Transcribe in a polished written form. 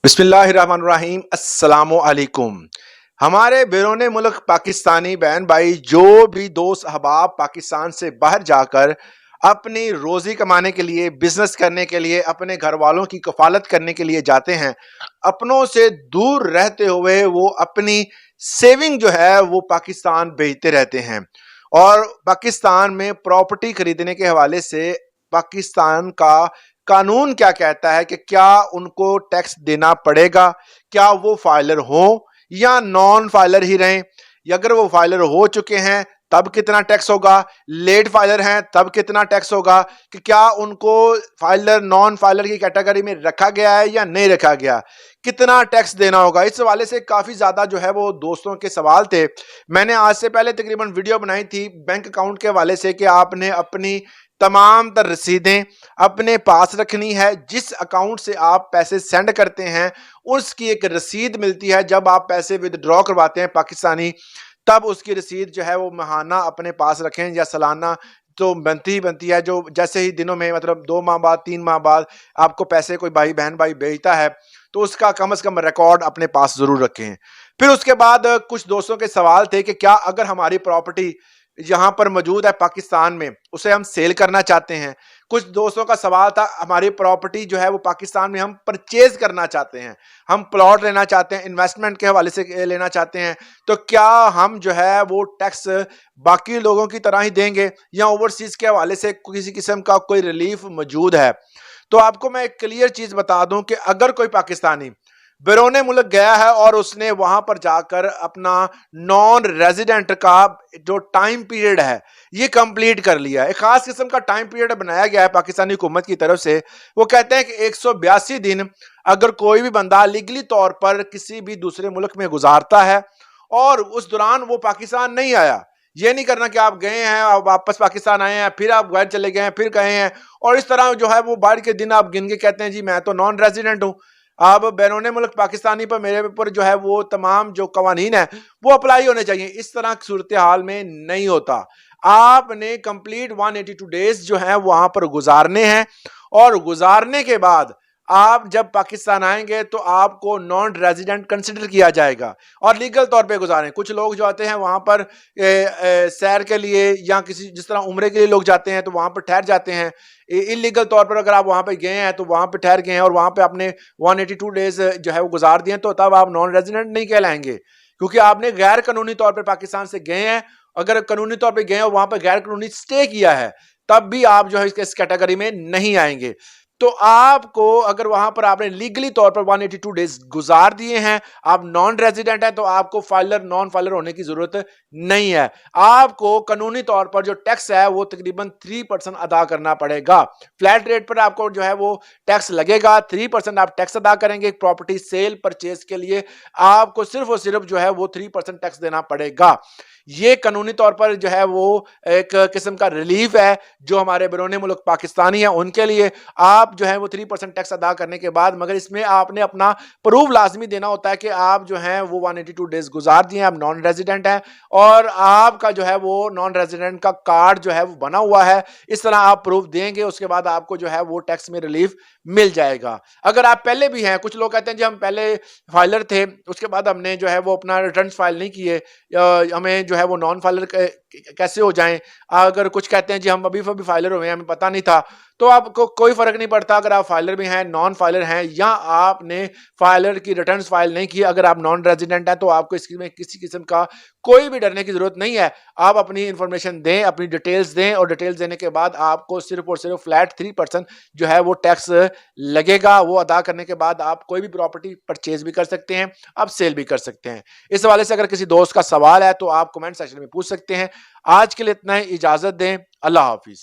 बिस्मिल्लाहिर्रहमानिर्रहीम अस्सलामु अलैकुम। हमारे बैरून मुल्क पाकिस्तानी बहन भाई जो भी दोस्त अहबाब पाकिस्तान से बाहर जाकर अपनी रोजी कमाने के लिए, बिजनेस करने के लिए, अपने घर वालों की कफालत करने के लिए जाते हैं, अपनों से दूर रहते हुए वो अपनी सेविंग जो है वो पाकिस्तान भेजते रहते हैं। और पाकिस्तान में प्रॉपर्टी खरीदने के हवाले से पाकिस्तान का कानून क्या कहता है कि क्या उनको टैक्स देना पड़ेगा, क्या वो फाइलर हो या नॉन फाइलर ही रहें, या अगर वो फाइलर हो चुके हैं तब कितना टैक्स होगा, लेट फाइलर हैं तब कितना टैक्स होगा, कि क्या उनको फाइलर नॉन फाइलर की कैटेगरी में रखा गया है या नहीं रखा गया, कितना टैक्स देना होगा। इस हवाले से काफी ज्यादा जो है वो दोस्तों के सवाल थे। मैंने आज से पहले तकरीबन वीडियो बनाई थी बैंक अकाउंट के हवाले से कि आपने अपनी तमाम तर रसीदें अपने पास रखनी है। जिस अकाउंट से आप पैसे सेंड करते हैं उसकी एक रसीद मिलती है। जब आप पैसे विदड्रॉ करवाते हैं पाकिस्तानी, तब उसकी रसीद जो है वो माहाना अपने पास रखें या सालाना तो बनती ही बनती है। जो जैसे ही दिनों में मतलब 2 माह बाद 3 माह बाद आपको पैसे कोई भाई बहन भाई भेजता है तो उसका कम से कम रिकॉर्ड अपने पास जरूर रखें। फिर उसके बाद कुछ दोस्तों के सवाल थे कि क्या अगर हमारी प्रॉपर्टी यहाँ पर मौजूद है पाकिस्तान में, उसे हम सेल करना चाहते हैं। कुछ दोस्तों का सवाल था हमारी प्रॉपर्टी जो है वो पाकिस्तान में हम परचेज करना चाहते हैं, हम प्लॉट लेना चाहते हैं, इन्वेस्टमेंट के हवाले से लेना चाहते हैं, तो क्या हम जो है वो टैक्स बाकी लोगों की तरह ही देंगे या ओवरसीज के हवाले से किसी किस्म का कोई रिलीफ मौजूद है। तो आपको मैं एक क्लियर चीज बता दूं कि अगर कोई पाकिस्तानी बैरून मुल्क गया है और उसने वहां पर जाकर अपना नॉन रेजिडेंट का जो टाइम पीरियड है ये कंप्लीट कर लिया है, एक खास किस्म का टाइम पीरियड बनाया गया है पाकिस्तानी हुकूमत की तरफ से। वो कहते हैं कि 182 दिन अगर कोई भी बंदा लीगली तौर पर किसी भी दूसरे मुल्क में गुजारता है और उस दौरान वो पाकिस्तान नहीं आया, ये नहीं करना कि आप गए हैं आप वापस पाकिस्तान आए हैं फिर आप घर चले गए हैं फिर गए हैं और इस तरह जो है वो बाहर के दिन आप गिन के कहते हैं जी मैं तो नॉन रेजिडेंट हूं, अब बैरून मुल्क पाकिस्तानी पर मेरे ऊपर जो है वो तमाम जो कवानीन है वो अप्लाई होने चाहिए। इस तरह की सूरत हाल में नहीं होता। आपने कंप्लीट 182 डेज जो है वहां पर गुजारने हैं और गुजारने के बाद आप जब पाकिस्तान आएंगे तो आपको नॉन रेजिडेंट कंसिडर किया जाएगा और लीगल तौर पे गुजारें। कुछ लोग जो आते हैं वहां पर सैर के लिए या किसी जिस तरह उम्रे के लिए लोग जाते हैं तो वहां पर ठहर जाते हैं। इलीगल तौर पर अगर आप वहां पे गए हैं तो वहां पे ठहर गए हैं और वहां पे आपने 182 डेज जो है वो गुजार दिए तो तब आप नॉन रेजिडेंट नहीं कहलाएंगे, क्योंकि आपने गैर कानूनी तौर पर पाकिस्तान से गए हैं। अगर कानूनी तौर पर गए और वहां पर गैर कानूनी स्टे किया है तब भी आप जो है इस कैटेगरी में नहीं आएंगे। तो आपको अगर वहां पर आपने लीगली तौर पर 182 डेज गुजार दिए हैं, आप नॉन रेजिडेंट हैं, तो आपको फाइलर नॉन फाइलर होने की जरूरत नहीं है। आपको कानूनी तौर पर जो टैक्स है वो तकरीबन 3% अदा करना पड़ेगा। फ्लैट रेट पर आपको जो है वो टैक्स लगेगा, 3% आप टैक्स अदा करेंगे। प्रॉपर्टी सेल परचेज के लिए आपको सिर्फ और सिर्फ जो है वो 3% टैक्स देना पड़ेगा। ये कानूनी तौर पर जो है वो एक किस्म का रिलीफ है जो हमारे बैरून मुल्क पाकिस्तानी है उनके लिए। आप जो है वो 3% टैक्स अदा करने के बाद, मगर इसमें आपने अपना प्रूफ लाजमी देना होता है कि आप जो है वो 182 डेज गुजार दिए, आप नॉन रेजिडेंट हैं और आपका जो है वो नॉन रेजिडेंट का कार्ड जो है वो बना हुआ है। इस तरह आप प्रूफ देंगे, उसके बाद आपको जो है वो टैक्स में रिलीफ मिल जाएगा। अगर आप पहले भी हैं, कुछ लोग कहते हैं जी हम पहले फाइलर थे उसके बाद हमने जो है वो अपना रिटर्न फाइल नहीं किए, हमें जो है वो नॉन फाइलर कैसे हो जाएं। अगर कुछ कहते हैं जी हम अभी फाइलर हुए हैं हमें पता नहीं था, तो आपको कोई फर्क नहीं पड़ता अगर आप फाइलर भी हैं नॉन फाइलर हैं या आपने फाइलर की रिटर्न फाइल नहीं की। अगर आप नॉन रेजिडेंट हैं तो आपको इसमें किसी किस्म का कोई भी डरने की जरूरत नहीं है। आप अपनी इंफॉर्मेशन दें, अपनी डिटेल्स दें और डिटेल्स देने के बाद आपको सिर्फ और सिर्फ फ्लैट 3% जो है वो टैक्स लगेगा। वो अदा करने के बाद आप कोई भी प्रॉपर्टी परचेज भी कर सकते हैं, आप सेल भी कर सकते हैं। इस हवाले से अगर किसी दोस्त का सवाल है तो आप कमेंट सेक्शन में पूछ सकते हैं। आज के लिए इतना ही, इजाजत दें, अल्लाह हाफिज।